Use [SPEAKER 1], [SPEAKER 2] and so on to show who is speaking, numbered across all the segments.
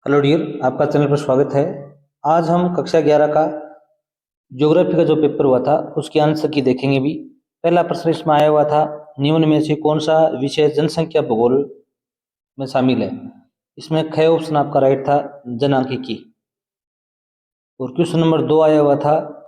[SPEAKER 1] Hello dear, आपका channel पर स्वागत है। आज हम कक्षा 11 का ज्योग्राफी का जो पेपर हुआ था उसके आंसर की देखेंगे भी। पहला प्रश्न इसमें आया हुआ था, निम्न में से कौन सा विषय जनसंख्या भूगोल में शामिल है। इसमें ख ऑप्शन आपका राइट था, जनांकिकी। और क्वेश्चन नंबर 2 आया हुआ था,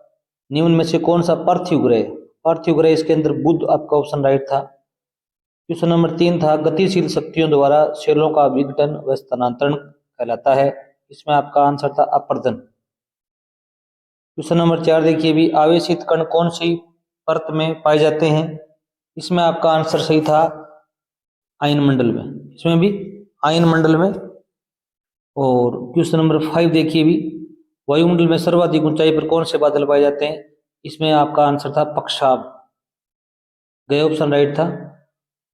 [SPEAKER 1] निम्न में से कौन सा पार्थिव ग्रह। पार्थिव ग्रह इसके अंदर बुध आपका ऑप्शन राइट था। क्वेश्चन नंबर 3 था, गतिशील शक्तियों द्वारा सेलों का विघटन व स्थानांतरण कहलाता है। इसमें आपका आंसर था अपरदन। क्वेश्चन नंबर 4 देखिए भी, आवेशित कण कौन सी परत में पाए जाते हैं। इसमें आपका आंसर सही था आयन मंडल में, इसमें भी आयन मंडल में। और क्वेश्चन नंबर 5 देखिए भी, वायुमंडल में सर्वाधिक ऊंचाई पर कौन से बादल पाए जाते हैं। इसमें आपका आंसर था पक्षाब, गए ऑप्शन राइट था।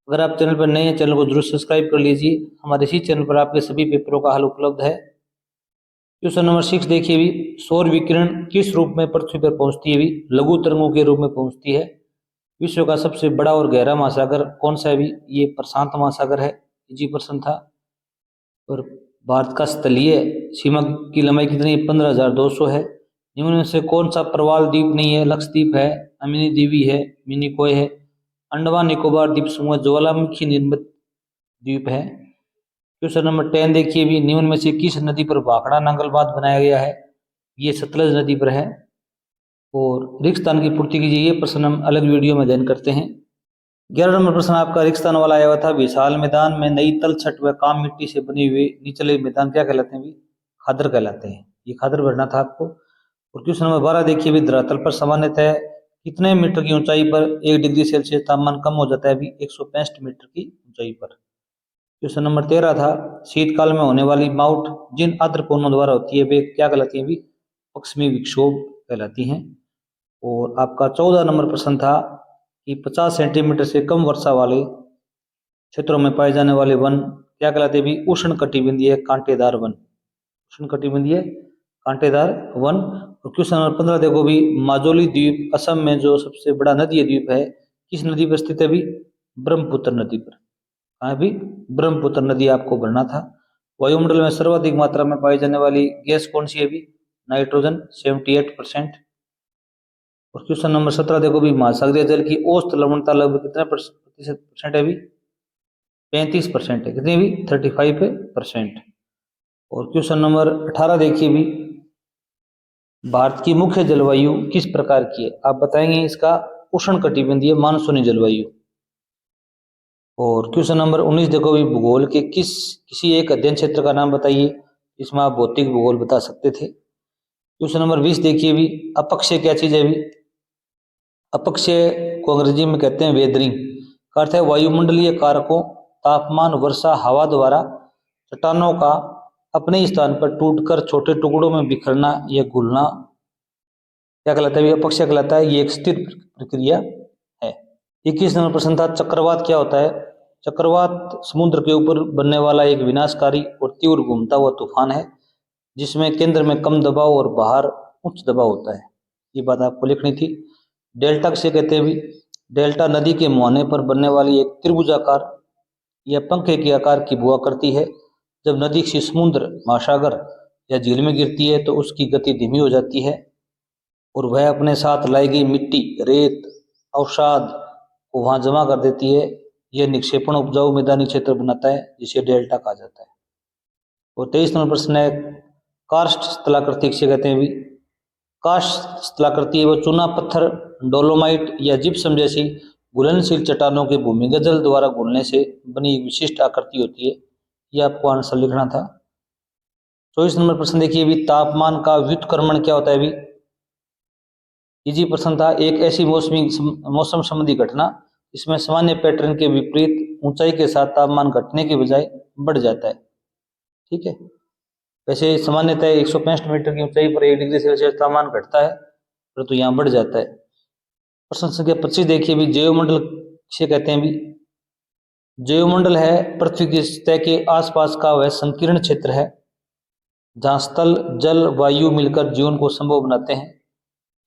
[SPEAKER 1] अगर आप चैनल पर नए हैं, चैनल को जरूर सब्सक्राइब कर लीजिए। हमारे इसी चैनल पर आपके सभी पेपरों का हल उपलब्ध है। क्वेश्चन नंबर 6 देखिए भी, सौर विकिरण किस रूप में पृथ्वी पर पहुंचती है भी। लघु तरंगों के रूप में पहुंचती है। विश्व का सबसे बड़ा और गहरा महासागर कौन सा है भी, ये प्रशांत महासागर है। इजी प्रश्न था। और भारत का स्थलीय सीमा की लंबाई कितनी है, 15,200 है। निम्न में से कौन सा प्रवाल द्वीप नहीं है। लक्षद्वीप है, अमिनी द्वीपी है, मिनिकॉय है। अंडमान निकोबार द्वीप समूह ज्वालामुखी निर्मित द्वीप है। क्वेश्चन नंबर 10 देखिए भी, निम्न में से किस नदी पर भाखड़ा नांगल बांध बनाया गया है। ये सतलज नदी पर है। और रेगिस्तान की पूर्ति कीजिए, ये प्रश्न हम अलग वीडियो में अध्ययन करते हैं। 11 नंबर प्रश्न आपका रेगिस्तान वाला आया हुआ था, विशाल मैदान में नई तलछट व काम मिट्टी से बने हुए निचले मैदान क्या कहलाते हैं भी, खादर कहलाते हैं। ये खादर भरना था आपको। और क्वेश्चन नंबर 12 देखिए भी, धरातल पर सामान्यतः कितने मीटर की ऊंचाई पर 1 डिग्री सेल्सियस तापमान कम हो जाता है भी, 165 मीटर की ऊंचाई पर। क्वेश्चन नंबर 13 था, शीतकाल में होने वाली माउट जिन आर्द्र कोनों द्वारा होती है वे क्या कहलाती है भी, पश्चिमी विक्षोभ कहलाती हैं। और आपका 14 नंबर प्रश्न था कि 50 सेंटीमीटर से कम वर्षा वाले क्षेत्रों में पाए जाने वाले वन क्या कहलाते हैं भी, उष्ण कटिबंधीय कांटेदार वन। उष्ण कटिबंधीय कांटेदार वन। और क्वेश्चन नंबर 15 देखो भी, माजुली द्वीप असम में जो सबसे बड़ा नदी द्वीप है, किस नदी पर स्थित है भी, ब्रह्मपुत्र नदी पर। कहाँ भी, ब्रह्मपुत्र नदी आपको भरना था। वायुमंडल में सर्वाधिक मात्रा में पाई जाने वाली गैस कौन सी है भी, नाइट्रोजन 78%। और क्वेश्चन नंबर 17 देखो भी, महासागरीय जल की औसत लवणता लगभग कितने परसेंट है भी, 35% है। कितनी भी, 35%। और क्वेश्चन नंबर 18 देखिए भी, भारत की मुख्य जलवायु किस प्रकार की है। आप बताएंगे इसका उष्ण कटिबंधीय मानसूनी जलवायु। और क्वेश्चन नंबर 19 देखो भी, भूगोल के किसी एक अध्ययन क्षेत्र का नाम बताइए। इसमें आप भौतिक भूगोल बता सकते थे। क्वेश्चन नंबर 20 देखिए भी, अपक्षय क्या चीज है भी। अपक्षय को अंग्रेजी में कहते हैं वेदरिंग। का अर्थ है वायुमंडलीय कारकों, तापमान, वर्षा, हवा द्वारा चट्टानों का अपने स्थान पर टूटकर छोटे टुकड़ों में बिखरना या घुलना क्या कहलाता है, अपक्षय कहलाता है। ये एक स्थिर प्रक्रिया है। 21 नंबर प्रश्न था, चक्रवात क्या होता है। चक्रवात समुद्र के ऊपर बनने वाला एक विनाशकारी और तीव्र घूमता हुआ तूफान है, जिसमें केंद्र में कम दबाव और बाहर उच्च दबाव होता है। ये बात आपको लिखनी थी। डेल्टा किसे कहते हैं भी, डेल्टा नदी के मुहाने पर बनने वाली एक त्रिभुजाकार या पंखे के आकार की बुआ करती है। जब नदी किसी समुद्र, महासागर या झील में गिरती है तो उसकी गति धीमी हो जाती है और वह अपने साथ लाई गई मिट्टी, रेत, अवसाद को वहां जमा कर देती है। यह निक्षेपण उपजाऊ मैदानी क्षेत्र बनाता है, जिसे डेल्टा कहा जाता है। और 23 नंबर प्रश्न है, कार्स्ट स्थलाकृति किसे कहते हैं भी। कार्स्ट स्थलाकृति है वो चूना पत्थर, डोलोमाइट या जिप्सम जैसी घुलनशील चट्टानों के भूमिगत जल द्वारा घुलने से बनी एक विशिष्ट आकृति होती है। यह आपको आंसर लिखना था। 24 नंबर प्रश्न देखिए भी, तापमान का व्युत्क्रमण क्या होता है भी। इजी प्रश्न था, एक ऐसी मौसम संबंधी घटना इसमें सामान्य पैटर्न के विपरीत ऊंचाई के साथ तापमान घटने के बजाय बढ़ जाता है। ठीक है, वैसे सामान्यतः 165 मीटर की ऊंचाई पर 1 डिग्री सेल्सियस तापमान घटता है, परंतु यहाँ बढ़ जाता है। प्रश्न संख्या 25 देखिए भी, जैवमंडल किसे कहते हैं भी। जैवमंडल है पृथ्वी की सतह के आसपास का वह संकीर्ण क्षेत्र है जहाँ स्थल, जल, वायु मिलकर जीवन को संभव बनाते हैं।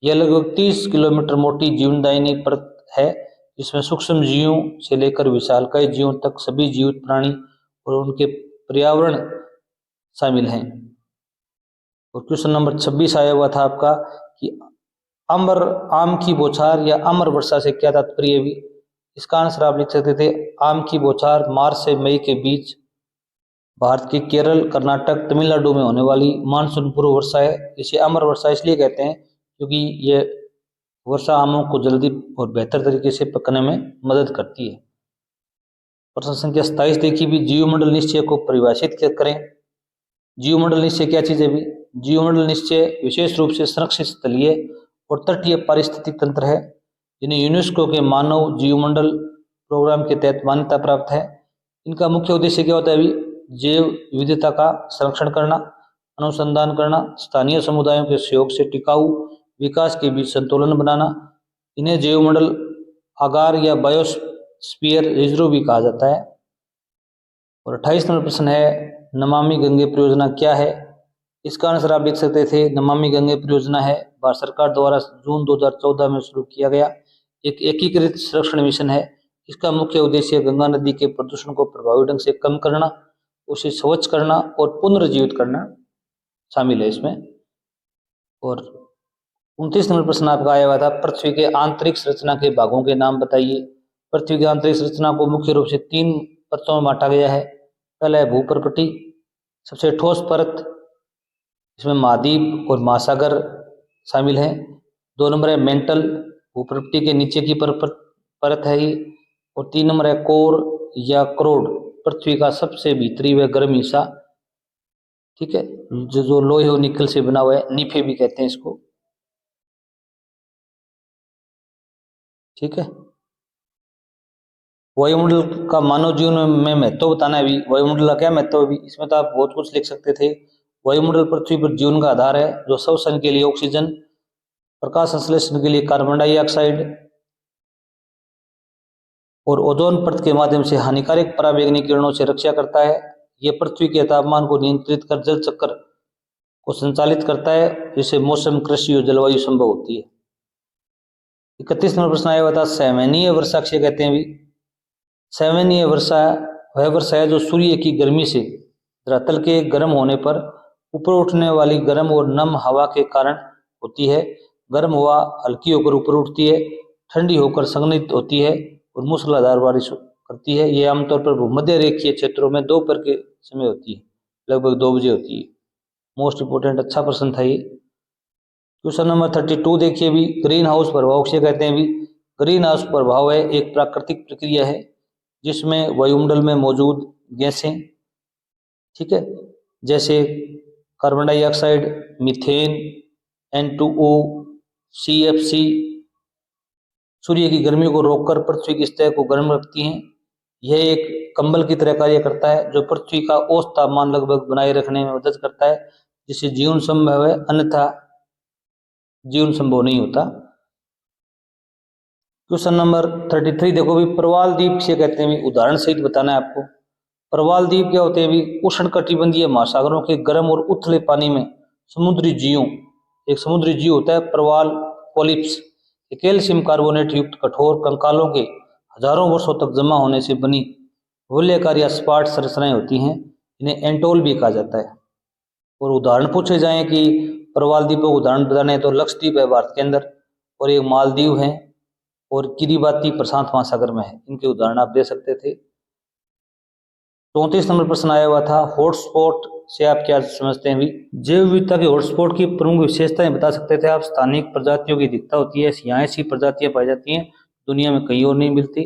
[SPEAKER 1] यह लगभग 30 किलोमीटर मोटी जीवनदायिनी परत है, जिसमें सूक्ष्म जीवों से लेकर विशालकाय जीवों तक सभी जीवित प्राणी और उनके पर्यावरण शामिल हैं। और क्वेश्चन नंबर 26 आया हुआ था आपका कि अमर आम की बौछार या अमर वर्षा से क्या तात्पर्य है भी। इसका आंसर आप लिख सकते थे आम की बौछार मार्च से मई के बीच भारत के केरल, कर्नाटक, तमिलनाडु में होने वाली मानसून पूर्व वर्षा है। इसे अमर वर्षा इसलिए कहते हैं क्योंकि ये वर्षा आमों को जल्दी और बेहतर तरीके से पकने में मदद करती है। प्रश्न संख्या 27 देखिए भी जीवमंडल निश्चय को परिभाषित करें। जीवमंडल निश्चय क्या चीज है भी। जीवमंडल निश्चय विशेष रूप से संरक्षित स्थलीय और तटीय पारिस्थितिक तंत्र है जिन्हें यूनेस्को के मानव जीवमंडल प्रोग्राम के तहत मान्यता प्राप्त है। इनका मुख्य उद्देश्य क्या होता है अभी, जैव विविधता का संरक्षण करना, अनुसंधान करना, स्थानीय समुदायों के सहयोग से टिकाऊ विकास के बीच संतुलन बनाना। इन्हें जैवमंडल आगार या बायोस्फीयर रिजर्व भी कहा जाता है। और 28 नंबर प्रश्न है नमामि गंगे परियोजना क्या है। इसका आंसर आप लिख सकते थे नमामि गंगे परियोजना है भारत सरकार द्वारा जून 2014 में शुरू किया गया एक एकीकृत संरक्षण मिशन है। इसका मुख्य उद्देश्य गंगा नदी के प्रदूषण को प्रभावी ढंग से कम करना, उसे स्वच्छ करना और पुनर्जीवित करना शामिल है इसमें। और 29 नंबर प्रश्न आपका आया हुआ था पृथ्वी के आंतरिक संरचना के भागों के नाम बताइए। पृथ्वी की आंतरिक संरचना को मुख्य रूप से 3 परतों में बांटा गया है। पहला है भूपर्पटी, सबसे ठोस परत, इसमें महाद्वीप और महासागर शामिल हैं। 2 नंबर है मेंटल, भूपर्पटी के नीचे की परत है ये। और 3 नंबर है कोर या क्रोड, पृथ्वी का सबसे भीतरी व गर्म हिस्सा, ठीक है, जो लोहे और निकल से बना हुआ है, नीफे भी कहते हैं इसको, ठीक है। वायुमंडल का मानव जीवन में महत्व बताना है भी। वायुमंडल का क्या महत्व है भी, इसमें तो आप बहुत कुछ लिख सकते थे। वायुमंडल पृथ्वी पर जीवन का आधार है जो श्वसन के लिए ऑक्सीजन, प्रकाश संश्लेषण के लिए कार्बन डाइऑक्साइड और ओजोन परत के माध्यम से हानिकारक पराबैंगनी किरणों से रक्षा करता है। यह पृथ्वी के तापमान को नियंत्रित कर जल चक्र को संचालित करता है जिससे मौसम, कृषि और जलवायु संभव होती है। 31 नंबर प्रश्न आया हुआ था सैमनीय वर्षा किसे कहते हैं भी। सैमनीय वर्षा वह वर्षा है जो सूर्य की गर्मी से धरातल के गर्म होने पर ऊपर उठने वाली गर्म और नम हवा के कारण होती है। गर्म हवा हल्की होकर ऊपर उठती है, ठंडी होकर संघनित होती है और मूसलाधार बारिश करती है। ये आमतौर पर भूमध्य रेखीय क्षेत्रों में दोपहर के समय होती है, लगभग 2 बजे होती है। मोस्ट इंपोर्टेंट अच्छा प्रश्न था ये। क्वेश्चन नंबर 32 देखिए भी ग्रीन हाउस प्रभाव किसे कहते हैं भी। ग्रीन हाउस प्रभाव है एक प्राकृतिक प्रक्रिया है जिसमें वायुमंडल में मौजूद गैसें, ठीक है, जैसे carbon dioxide, methane, N2O, CFC सूर्य की गर्मी को रोककर पृथ्वी की सतह को गर्म रखती हैं। यह एक कंबल की तरह कार्य करता है जो पृथ्वी का औसत तापमान लगभग बनाए रखने में मदद करता है जिससे जीवन संभव है, अन्यथा जीवन संभव नहीं होता। क्वेश्चन नंबर 33 देखो भी प्रवाल द्वीप से कहते हैं भी, उदाहरण सहित बताना है आपको। प्रवाल द्वीप क्या होते हैं भी, उष्ण कटिबंधीय महासागरों के गर्म और उथले पानी में समुद्री जीवों, एक समुद्री जीव होता है प्रवाल पोलिप्स, कैल्शियम कार्बोनेट युक्त कठोर कंकालों के हजारों वर्षों तक जमा होने से बनी वलयाकार या सपाट संरचनाएं होती हैं, इन्हें एंटोल भी कहा जाता है। और उदाहरण पूछे जाएं कि प्रवाल द्वीपों को उदाहरण बताने हैं तो लक्षद्वीप है भारत के अंदर, और एक मालदीव है, और किरीबाती प्रशांत महासागर में है। इनके उदाहरण आप दे सकते थे। 34 नंबर प्रश्न आया हुआ था हॉटस्पॉट से आप क्या समझते हैं भी। जैव विविधता के हॉटस्पॉट की प्रमुख विशेषताएं बता सकते थे आप। स्थानिक प्रजातियों की अधिकता होती है, यहाँ ऐसी प्रजातियां पाई जाती हैं दुनिया में कहीं और नहीं मिलती।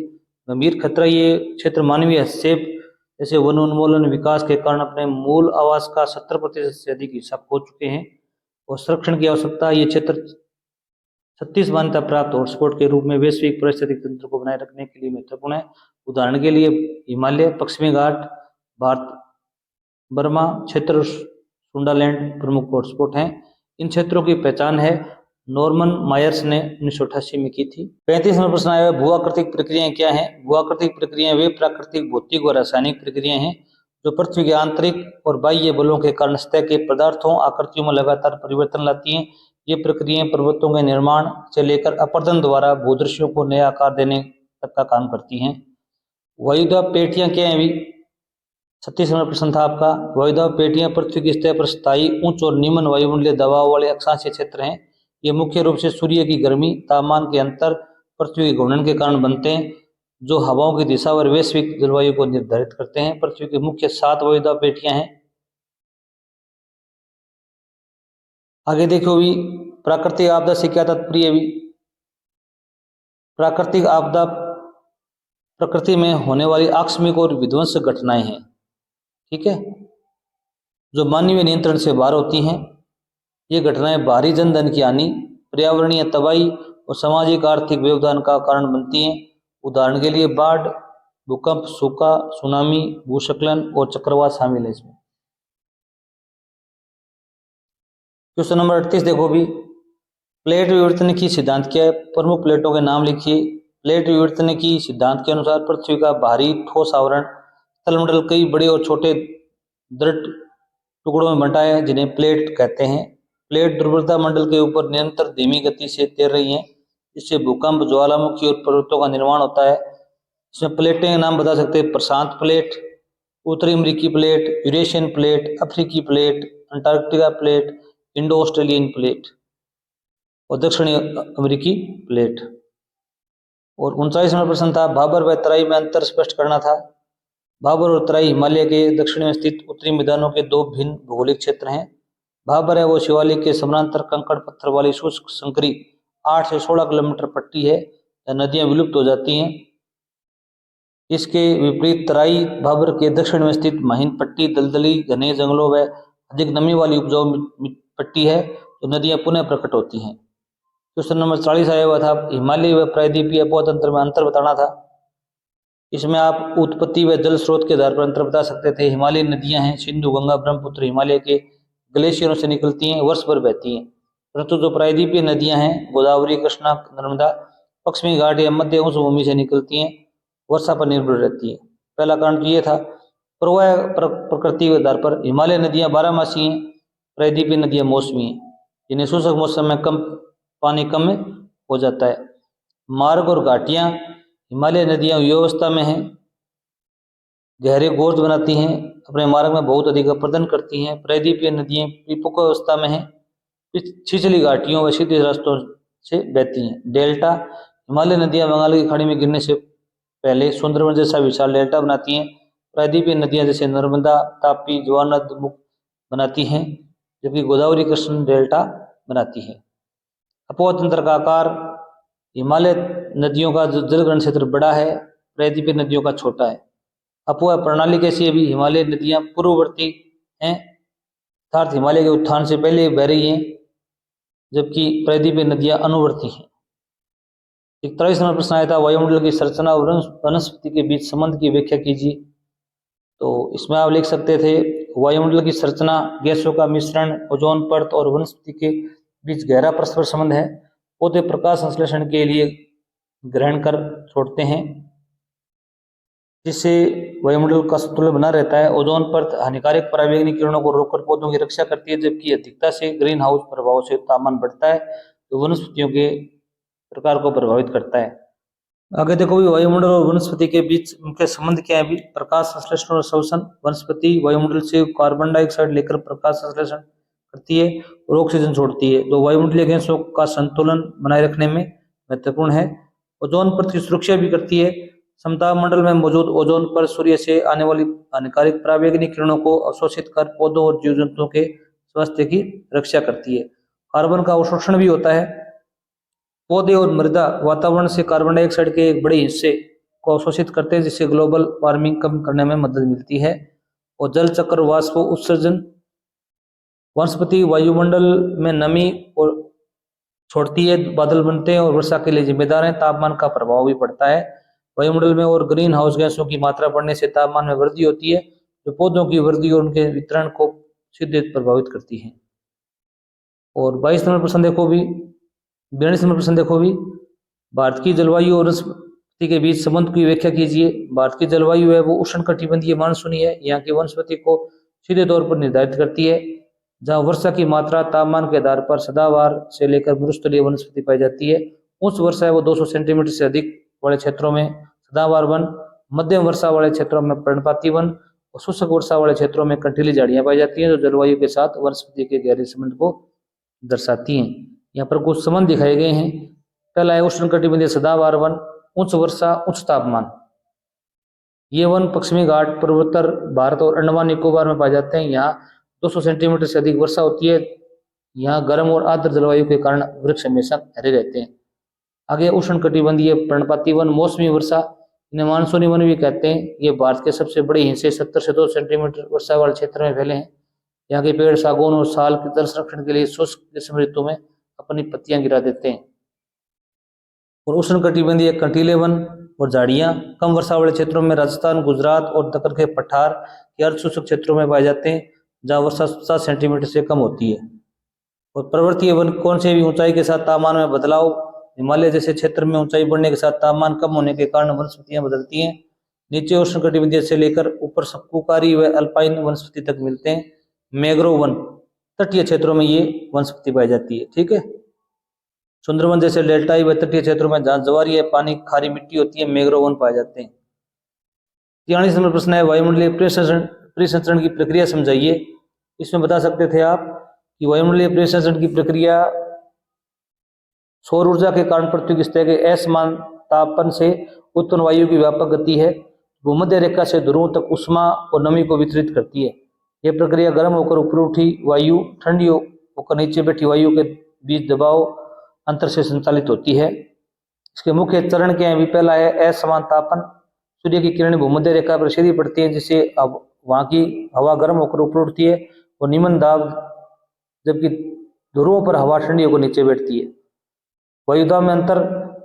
[SPEAKER 1] गंभीर खतरा, ये क्षेत्र मानवीय हस्तक्षेप जैसे वन उन्मूलन विकास के कारण अपने मूल आवास का 70% से अधिक हिस्सा खो चुके हैं। और संरक्षण की आवश्यकता, ये क्षेत्र 36 मान्यता प्राप्त हॉटस्पॉट के रूप में वैश्विक पारिस्थितिक तंत्र को बनाए रखने के लिए महत्वपूर्ण है। उदाहरण के लिए हिमालय, पश्चिमी घाट, भारत, बर्मा क्षेत्र, सुंडालैंड प्रमुख हॉटस्पॉट हैं। इन क्षेत्रों की पहचान है नॉर्मन मायर्स ने 1988 में की थी। 35 नंबर प्रश्न आया है भूआकृतिक प्रक्रियाएं क्या हैं। भूआकृतिक प्रक्रियाएं वे प्राकृतिक, भौतिक और रासायनिक प्रक्रियाएं हैं जो पृथ्वी के आंतरिक और बाह्य बलों के कारण सतह के पदार्थों आकृतियों में लगातार परिवर्तन लाती हैं। ये प्रक्रियाएं पर्वतों के निर्माण से लेकर अपरदन द्वारा भूदृश्यों को नया आकार देने तक का काम करती हैं। वायुदाब पेटियां क्या हैं भी। 36 नंबर प्रश्न था आपका, वायुदाब पेटियां पृथ्वी की सतह पर स्थायी उच्च और निम्न वायुमंडलीय दबाव वाले अक्षांशीय क्षेत्र हैं। ये मुख्य रूप से सूर्य की गर्मी, तापमान के अंतर, पृथ्वी के घूर्णन के कारण बनते हैं, जो हवाओं की दिशा और वैश्विक जलवायु को निर्धारित करते हैं। पृथ्वी की मुख्य 7 वायुदाब पेटियां हैं। आगे देखो भी, प्राकृतिक आपदा से क्या तात्पर्य है भी। प्राकृतिक आपदा प्रकृति में होने वाली आकस्मिक और विध्वंसक घटनाएं हैं, ठीक है, जो मानवीय नियंत्रण से बाहर होती हैं। ये घटनाएं भारी जनधन की हानि, पर्यावरणीय तबाही और सामाजिक आर्थिक व्यवधान का कारण बनती हैं। उदाहरण के लिए बाढ़, भूकंप, सूखा, सुनामी, भूस्खलन और चक्रवात शामिल है इसमें। क्वेश्चन नंबर 38 देखो भी, प्लेट विवर्तन की सिद्धांत क्या है? प्रमुख प्लेटों के नाम लिखिए। प्लेट विवर्तन की सिद्धांत के अनुसार पृथ्वी का बाहरी ठोस आवरण स्थलमंडल कई बड़े और छोटे दृढ़ टुकड़ों में बंटा है, जिन्हें प्लेट कहते हैं। प्लेट ध्रुवीयता मंडल के ऊपर निरंतर धीमी गति से तैर रही हैं, जिससे भूकंप, ज्वालामुखी और पर्वतों का निर्माण होता है। इसमें प्लेटें के नाम बता सकते हैं: प्रशांत प्लेट, उत्तरी अमेरिकी प्लेट, यूरेशियन प्लेट, अफ्रीकी plate, Antarctica plate, Indo Australian plate और दक्षिणी अमेरिकी प्लेट। और 39 नंबर प्रश्न था, भाबर व तराई में अंतर स्पष्ट करना था। भाबर और तराई हिमालय के दक्षिण में स्थित उत्तरी मैदानों के दो भिन्न भौगोलिक क्षेत्र हैं। भाबर है वो शिवालिक के समानांतर कंकड़ पत्थर वाली शुष्क संकरी 8 से 16 किलोमीटर पट्टी है, जहाँ नदियां विलुप्त हो जाती हैं। इसके विपरीत तराई भाबर के दक्षिण में स्थित महीन पट्टी दलदली, घने जंगलों व अधिक नमी वाली उपजाऊ पट्टी है, तो नदियां पुनः प्रकट होती हैं। क्वेश्चन नंबर 40 आया हुआ था, हिमालय व प्रायद्वीपीय अपतंत्र में अंतर बताना था। इसमें आप उत्पत्ति व जल स्रोत के आधार पर अंतर बता सकते थे। हिमालय नदियां हैं सिंधु, गंगा, ब्रह्मपुत्र, हिमालय के ग्लेशियरों से निकलती हैं, वर्ष भर बहती हैं। परंतु जो प्रायद्वीपीय नदियां हैं, गोदावरी, कृष्णा, नर्मदा, पश्चिमी घाट या मध्य उच्च भूमि से निकलती हैं, वर्षा पर निर्भर रहती है। पहला कारण तो ये था। प्रवाह प्रकृति के आधार पर हिमालय नदियां 12मासी हैं, प्रायद्वीपीय नदियां मौसमी हैं, जिन्हें शुष्क मौसम में कम पानी कम हो जाता है। मार्ग और घाटियां, हिमालय नदियां व्यवस्था में हैं, गहरे गोर्ज बनाती हैं, अपने मार्ग में बहुत अधिक अपर्दन करती हैं। प्रायद्वीपीय नदियां परिपक्व अवस्था में हैं, छिछली घाटियों व सीधे रास्तों से बहती हैं। डेल्टा, हिमालय नदियां बंगाल की खाड़ी में गिरने से पहले सुंदरवन जैसा विशाल डेल्टा बनाती हैं। प्रायद्वीपीय नदियां जैसे नर्मदा, तापी, ज्वारनद मुख बनाती हैं, जबकि गोदावरी कृष्ण डेल्टा बनाती है। अपतंत्र का आकार, हिमालय नदियों का जलग्रहण क्षेत्र बड़ा है, प्रायद्वीपीय नदियों का छोटा है। अपवाह प्रणाली कैसी है भी, हिमालय नदियां पूर्ववर्ती हैं, अर्थात हिमालय के उत्थान से पहले बह रही हैं, जबकि प्रायद्वीपीय नदियां अनुवर्ती हैं। 41 नंबर प्रश्न आया था, वायुमंडल की संरचना और वनस्पति के बीच संबंध की व्याख्या कीजिए। तो इसमें आप लिख सकते थे, वायुमंडल की संरचना गैसों का मिश्रण, ओजोन परत और वनस्पति के बीच गहरा परस्पर संबंध है। पौधे प्रकाश संश्लेषण के लिए ग्रहण कर छोड़ते हैं, जिससे वायुमंडल का संतुलन बना रहता है। ओजोन परत हानिकारक पराबैंगनी किरणों को रोककर पौधों की रक्षा करती है, जबकि अधिकता से ग्रीन हाउस प्रभाव से तापमान बढ़ता है, तो वनस्पतियों के प्रकार को प्रभावित करता है। आगे देखो भी, वायुमंडल और वनस्पति के बीच मुख्य संबंध क्या है भी। प्रकाश संश्लेषण और शोषण, वनस्पति वायुमंडल से कार्बन डाइऑक्साइड लेकर प्रकाश संश्लेषण करती है और ऑक्सीजन छोड़ती है, तो वायुमंडलीय गैसों का संतुलन बनाए रखने में महत्वपूर्ण है। ओजोन परत की सुरक्षा भी करती है। समताप मंडल में मौजूद ओजोन परत सूर्य से आने वाली हानिकारक पराबैंगनी किरणों को अवशोषित कर पौधों और जीव जंतुओं के स्वास्थ्य की रक्षा करती है। कार्बन का अवशोषण भी होता है। पौधे और मृदा वातावरण से कार्बन डाइऑक्साइड के एक बड़े हिस्से को अवशोषित करते हैं, जिससे ग्लोबल वार्मिंग कम करने में मदद मिलती है। और जल चक्र वाष्प उत्सर्जन, वनस्पति वायुमंडल में नमी और छोड़ती है, बादल बनते हैं और वर्षा के लिए जिम्मेदार है। तापमान का प्रभाव भी पड़ता है वायुमंडल में, और ग्रीन हाउस गैसों की मात्रा बढ़ने से तापमान में वृद्धि होती है, जो पौधों की वृद्धि और उनके वितरण को सीधे प्रभावित करती है। और 22 नंबर प्रश्न देखो भी, 42 नंबर प्रश्न देखो भी, भारत की जलवायु और वनस्पति के बीच संबंध की व्याख्या कीजिए। भारत की जलवायु है वो उष्णकटिबंधीय मानसूनी है, यहाँ की वनस्पति को सीधे तौर पर निर्धारित करती है, जहाँ वर्षा की मात्रा तापमान के आधार पर सदाबहार से लेकर मरुस्थलीय वनस्पति पाई जाती है। उच्च वर्षा है वो 200 सेंटीमीटर से अधिक वाले क्षेत्रों में सदाबहार वन, मध्यम वर्षा वाले क्षेत्रों में पर्णपाती वन और शुष्क वर्षा वाले क्षेत्रों में कंटीली झाड़ियां पाई जाती हैं जो जलवायु के साथ वनस्पति के गहरे संबंध को दर्शाती हैं। यहाँ पर कुछ संबंध दिखाए गए हैं। पहला है उष्णकटिबंधीय सदाबहार वन, उच्च वर्षा उच्च तापमान। ये वन पश्चिमी घाट पूर्वोत्तर भारत और अंडमान निकोबार में पाए जाते हैं। यहाँ 200 सेंटीमीटर से अधिक वर्षा होती है। यहाँ गर्म और आर्द्र जलवायु के कारण वृक्ष हमेशा हरे रहते हैं। आगे उष्णकटिबंधीय पर्णपाती वन, मौसमी वर्षा, इन्हें मानसूनी वन भी कहते हैं। ये भारत के सबसे बड़े हिस्से 70 से 200 सेंटीमीटर वर्षा वाले क्षेत्र में फैले हैं। यहाँ के पेड़ सागौन और साल के जल संरक्षण के लिए शुष्क ग्रीष्म ऋतु में अपनी पत्तियां गिरा देते हैं। और उष्णकटिबंधीय कंटीले वन और झाड़ियां कम वर्षा वाले क्षेत्रों में राजस्थान, गुजरात और दक्कन के पठार के अर्ध शुष्क क्षेत्रों में पाए जाते हैं जहाँ वर्षा 7 सेंटीमीटर से कम होती है। और पर्वतीय वन कौन से भी ऊंचाई के साथ तापमान में बदलाव, हिमालय जैसे क्षेत्र में ऊंचाई बढ़ने के साथ तापमान कम होने के कारण वनस्पतियां बदलती हैं। नीचे उष्णकटिबंधीय से लेकर ऊपर सकुकारी व अल्पाइन वनस्पति तक मिलते हैं। मैंग्रोव वन, तटीय क्षेत्रों में ये वनस्पति पाई जाती है। ठीक है। सुंदरवन जैसे डेल्टाई व तटीय क्षेत्रों में जहाँ ज्वारीय पानी खारी मिट्टी होती है, मैंग्रोव वन पाए जाते हैं। 43 नंबर प्रश्न है वायुमंडलीय परिसंचरण की प्रक्रिया समझाइए। इसमें बता सकते थे आप कि वायुमंडलीय परिसंचरण की प्रक्रिया सौर ऊर्जा के कारण पृथ्वी की सतह के असमान तापन से उत्पन्न वायु की व्यापक गति है। भूमध्य रेखा से ध्रुवों तक उष्मा और नमी को वितरित करती है। यह प्रक्रिया गर्म होकर ऊपर उठी वायु, ठंडी होकर नीचे बैठी वायु के बीच दबाव अंतर से संचालित होती है। इसके मुख्य चरण क्या है? पहला है असमान तापन। सूर्य की किरणें भूमध्य रेखा पर सीधी पड़ती है जिससे अब वहां की हवा गर्म होकर ऊपर उठती है और निम्न दाब, जबकि ध्रुवों पर हवा ठंडी होकर नीचे बैठती है। वायुदाब में अंतर,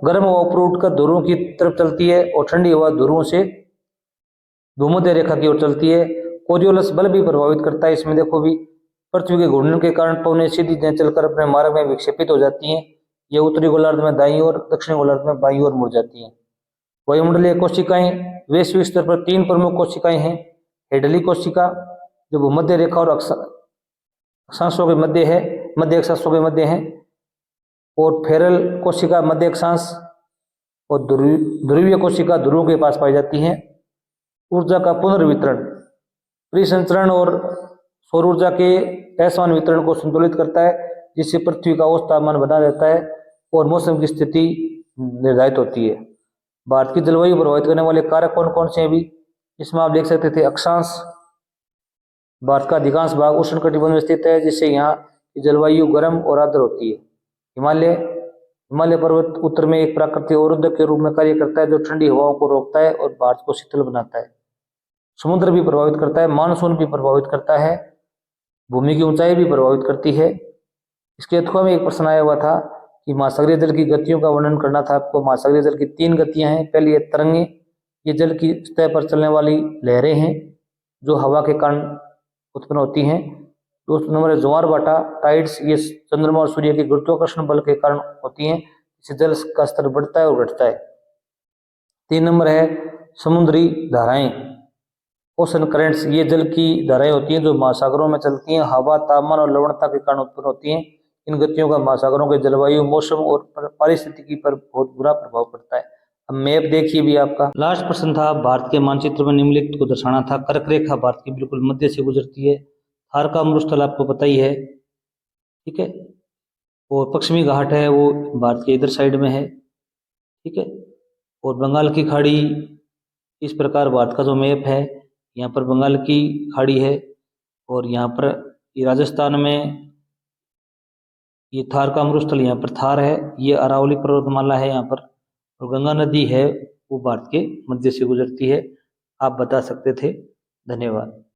[SPEAKER 1] गर्म हवा ऊपर उठकर ध्रुवों की तरफ चलती है और ठंडी हवा ध्रुवों से भूमध्य रेखा की ओर चलती है। कोरियोलस बल भी प्रभावित करता है। इसमें देखो भी पृथ्वी के घूर्णन के कारण पवनें सीधी चलकर अपने मार्ग में विक्षेपित हो जाती हैं। ये उत्तरी गोलार्ध में दाईं ओर, दक्षिणी गोलार्ध में बाईं ओर मुड़ जाती हैं। वायुमंडलीय कोशिकाएं, वैश्विक स्तर पर 3 प्रमुख कोशिकाएं हैं। हेडली कोशिका जो भूमध्य रेखा और अक्षांशों के मध्य है, मध्य अक्षांशों के मध्य है, और फेरल कोशिका मध्य अक्षांश, और ध्रुवीय कोशिका ध्रुवों के पास पाई जाती हैं। ऊर्जा का पुनर्वितरण, परिसंचरण और सौर ऊर्जा के असमान वितरण को संतुलित करता है जिससे पृथ्वी का औसत तापमान बना रहता है और मौसम की स्थिति निर्धारित होती है। भारत की जलवायु प्रभावित करने वाले कारक कौन कौन से हैं? भी इसमें आप देख सकते थे अक्षांश, भारत का अधिकांश भाग उष्णकटिबंध में स्थित है जिससे यहाँ की जलवायु गर्म और आर्द्र होती है। हिमालय पर्वत उत्तर में एक प्राकृतिक अवरोधक के रूप में कार्य करता है जो ठंडी हवाओं को रोकता है और भारत को शीतल बनाता है। समुद्र भी प्रभावित करता है, मानसून भी प्रभावित करता है, भूमि की ऊंचाई भी प्रभावित करती है। इसके अथवा में एक प्रश्न आया हुआ था कि महासागरीय जल की गतियों का वर्णन करना था आपको। महासागरीय जल की 3 गतियां हैं। पहली है तरंगे, ये जल की सतह पर चलने वाली लहरें हैं जो हवा के कारण उत्पन्न होती हैं। दूसरा नंबर है ज्वार भाटा, टाइड्स, ये चंद्रमा और सूर्य के गुरुत्वाकर्षण बल के कारण होती हैं। इससे जल का स्तर बढ़ता है और घटता है। 3 नंबर है समुद्री धाराएं, ओशन करंट्स, ये जल की धाराएं होती हैं जो महासागरों में चलती हैं। हवा, तापमान और लवणता के कारण उत्पन्न होती हैं। इन गतियों का महासागरों के जलवायु, मौसम और पारिस्थितिकी पर बहुत बुरा प्रभाव पड़ता है। अब मैप देखिए भी आपका लास्ट प्रश्न था भारत के मानचित्र में निम्नलिखित को दर्शाना था। कर्क रेखा भारत के बिल्कुल मध्य से गुजरती है। थार का मरुस्थल आपको पता ही है, ठीक है। और पश्चिमी घाट है वो भारत के इधर साइड में है, ठीक है। और बंगाल की खाड़ी, इस प्रकार भारत का जो मैप है, यहाँ पर बंगाल की खाड़ी है और यहाँ पर ये राजस्थान में ये थार का मरुस्थल, यहाँ पर थार है, ये अरावली पर्वतमाला है यहाँ पर, और गंगा नदी है वो भारत के मध्य से गुजरती है। आप बता सकते थे। धन्यवाद।